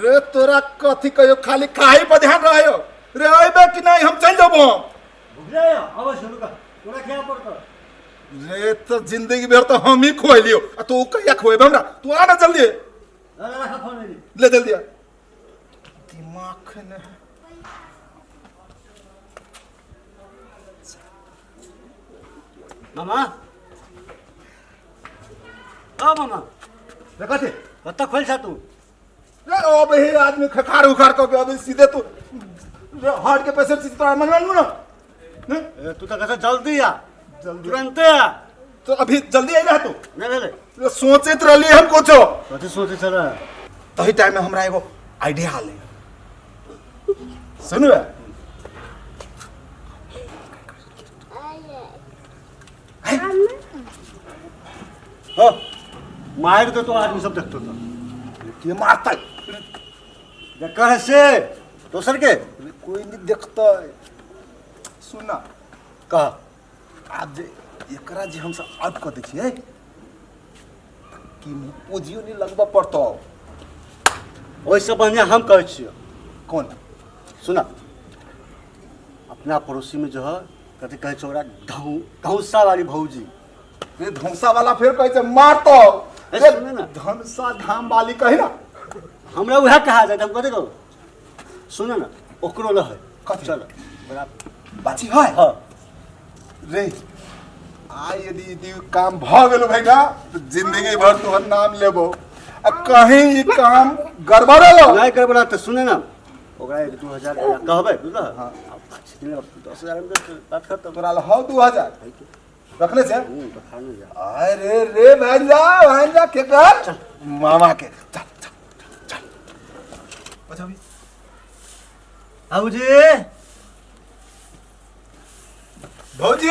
रे तोरा कथी कहियो खाली खाही पर ध्यान रहियो रे अइबे कि नहीं हम चल जाबो बुझले अवश्य रुका तोरा क्या पड़ता रे तो जिंदगी भर तो हम ही खोइलियो आ तू कहिया खोइबे हमरा तू आ ना जल्दी लगा रखा फोन ले जल्दी आ दिमाग ने मामा ओ मामा रे कथी कत्ता खोल छ तू रे ओ बे आदमी खखार उखार को अबे सीधे तू रे हार्ट के पैसे से तोरा मन मानू ना ए, तू तो कहता जल्दी आ जल्दी तुरंत आ तो अभी जल्दी आई रहा तू नहीं रे सोचित रहली हम कुछ कथी सोचे चला तही टाइम में हमरा एगो आइडिया आले सुन बे हो मार तो आदमी सब देखतो तो के मारता देखा है से दोसर के कोई नहीं देखता सुना कहा आप जे एकरा जे हम सब आउट कर देखिए कि पूजियो नहीं लगबा पड़तो वैसे बढ़िया हम कहे छियो कौन सुना अपना पड़ोसी में जो है कथी कहे छोरा धौसा वाली भौजी ये धमसा वाला फिर कहे छे मारतो ए, सुने ना। धमसा धाम वाली कही ना हमरा वह कहा जाए हम कथी कहो सुने ना ओकरो ल है कथी? चल बड़ा बाची है हाँ रे आ यदि काम भ गेलो भाई ना तो जिंदगी भर तोहर नाम लेबो आ कहीं ई काम गड़बड़ हो नहीं कर बड़ा तो सुने ना ओकरा 1-2 हजार कहबे बुझल हां 10,000 में बात कर तो तोरा ल हौ 2000 रखले छे तो खाने जा अरे रे भांजा के कर मामा के चल चल चल अच्छा भी बाबूजी भौजी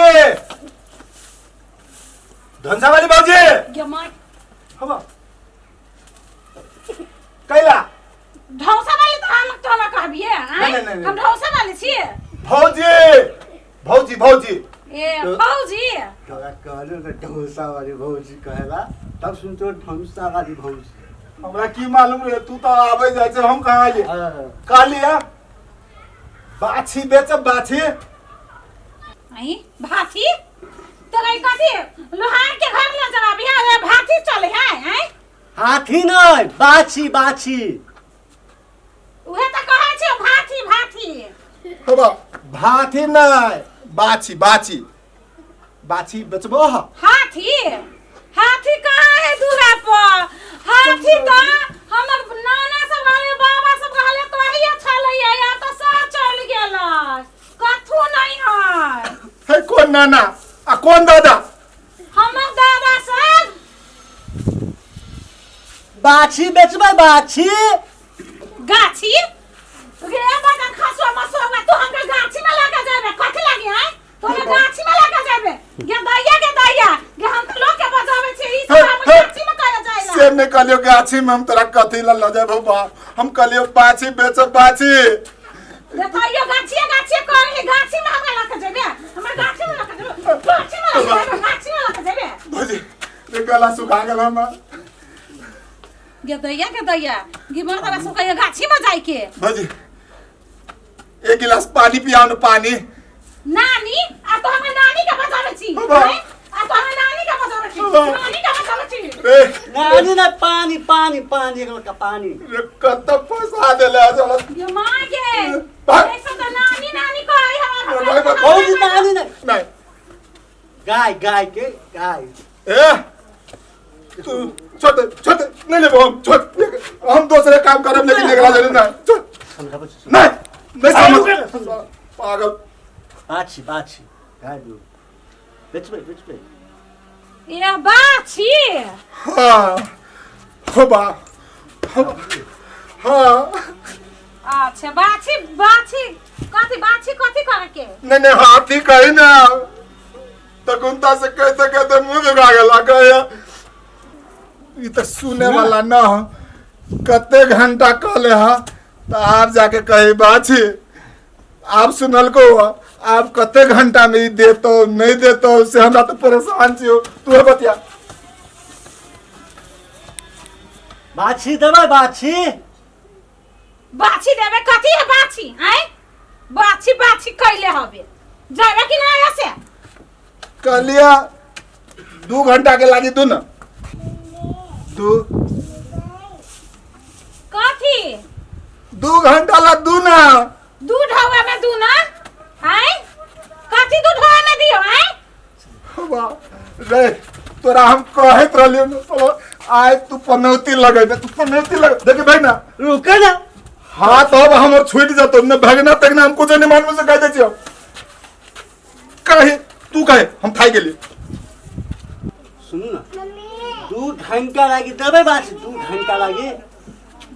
धनसा वाली भौजी गमाई हम कैला ढौसा वाली तो हम तोरा कहबिए नहीं। हम ढौसा वाली छिए भौजी भौजी भौजी ए फौजी तोरा कहलो तो ढौसा वाली भौजी कहेला तब सुन तो ढौसा वाली भौजी हमरा की मालूम रे तू तो आवे जाय छे हम कहां आइए कालिया बाछी बेचब बाछी आई भाती तो गई कथी लोहार के घर ले जरा बिहार भाती चले हैं हाथी नहीं बाछी बाछी उहे त कहै छै भाती भाती हबा भाती नहीं बाछी बाछी बाछी बेचबो हाथी हाथी कहाँ है दूरा पर हाथी तो हमर नाना सब वाले बाबा सब कहले तो ही अच्छा लइया या तो सा चल गेल कथु नहीं है है कौन नाना आ कौन दादा हमर दादा सब बाछी बेचबै बाछी गाछी रे बागा खसवा मसवा तो हमरा गाछी में लगा जाबे कथि लागी है तो गाछी में लगा जाबे गे दैया गे हम तो लोग के बजावे छी ई सब हम गाछी में करे जाइला से ने कहलियो गाछी में हम तोरा कथी ला ल जाबो बा हम कहलियो बाछी बेचब बाछी देखियो गाछी कर गाछी में हमरा लगा जाबे हमर गाछी में लगा जाबे गाछी में लगा जाबे भौजी रे गला सुखा गेल हम गे दैया गे मोर तरा सुकैया गाछी में जाई के भौजी एक गिलास पानी पियाओ न पानी नानी आ तो हमें नानी के बजावे छी बाबा। आ तो हमें नानी के बजावे छी बाबा। नानी के बजावे छी रे नानी ना पानी पानी पानी एक लोटा पानी रे कत फसा देले चल ये मां के भाग। ऐसा तो नानी नानी कहै भाग, भाग। भौजी नानी नहीं नहीं गाय गाय के गाय ए तू छोटे नहीं ले हम छोट हम दूसरे काम करब लेकिन एकरा जरूर ना छोट समझाबो नहीं समझ पागल बाछी बाछी गाय दू बेचबै ये बाछी हाँ होबा हाँ अच्छा बाछी कथी करे के नहीं हाथी कही ना तो कुंता से कहते मुंह दुखा गेला कहे ये तो सुने वाला ना हो कते घंटा कहले हा तो आप जाके कही बाछी आप सुनल को हुआ आप कते घंटा में ही देतो नहीं देतो उससे हमरा तो परेशान छियो तू बतिया बाछी देबै बाछी बाछी देबे कथी है बाछी हैं बाछी बाछी कैले हबे जाबे कि ना ऐसे कहलिया 2 घंटा के लागी तू ना तू कथी 2 घंटा ला दू ना दूध हवा में दू ना हैं कथी दूध हवा में दियो हैं वाह रे तोरा हम कहत रहलियो ना चलो आय तू पनौती लगेबे तू पनौती लगे देख भाई ना रुके ना हाथ अब हमर छूट जतो न भगना तगना हमको जो नहीं मालूम से कह दे छियो कहे तू कहे हम खाई गेली सुनू ना 2 घंटा लागी देबे बात 2 घंटा लागी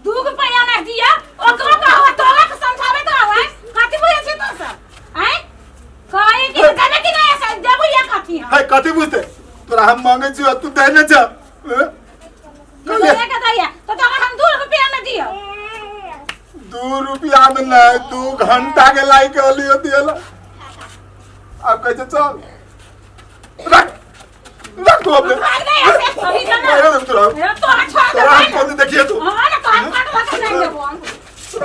2 रुपया में दिया ओकरो कहवा तोरा के समझावे तो है कथी बुझे छी तू सब हैं कहे कि जाने कि नहीं ऐसा देबू या कथी है हाय कथी बुझते तोरा हम मांगे छियो तू दे न जा ले के दैया तो तोरा हम 2 रुपया में दियो 2 रुपया में ना 2 घंटा के लाई के लियो दियला अब कैसे चल रख तू अपने भाग नहीं ऐसे सही जाना अरे तोरा ये तो अच्छा तोरा हम कौन देखिए तू हां ना तो हम काट लगा नहीं देबो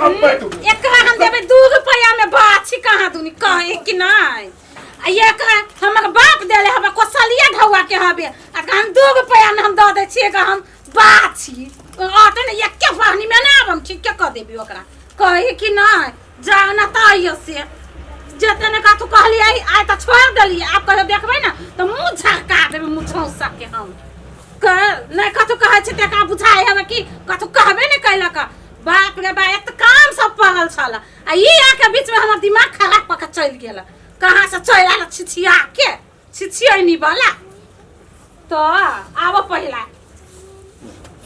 अब बैठ तू एकरा हम देबे 2 रुपया में बाछी कहां दूनी कहे कि नहीं आ एकरा हमर बाप देले हबे कोसलिया ढौआ के हबे आ हम 2 रुपया में हम द दे छिए कि हम बाछी आते ने एके पानी में ना हम ठीक के क देबी ओकरा कहे कि नहीं जाओ ना ताइयो से जतने का तू कहली आई त छोड़ देली आप कहियो देखबै ना तो मुंह झका देबे मुंह छौसा के हम नहीं कथु कहे छै तेका बुझाए हमे कि कथु कहबे ने कैलक बाप रे बा एक काम सब पगल छला आ ई आके बीच में हमर दिमाग खराब क के चल गेल कहां से चल आला छिछिया के छिछियनी वाला तो आबो पहिला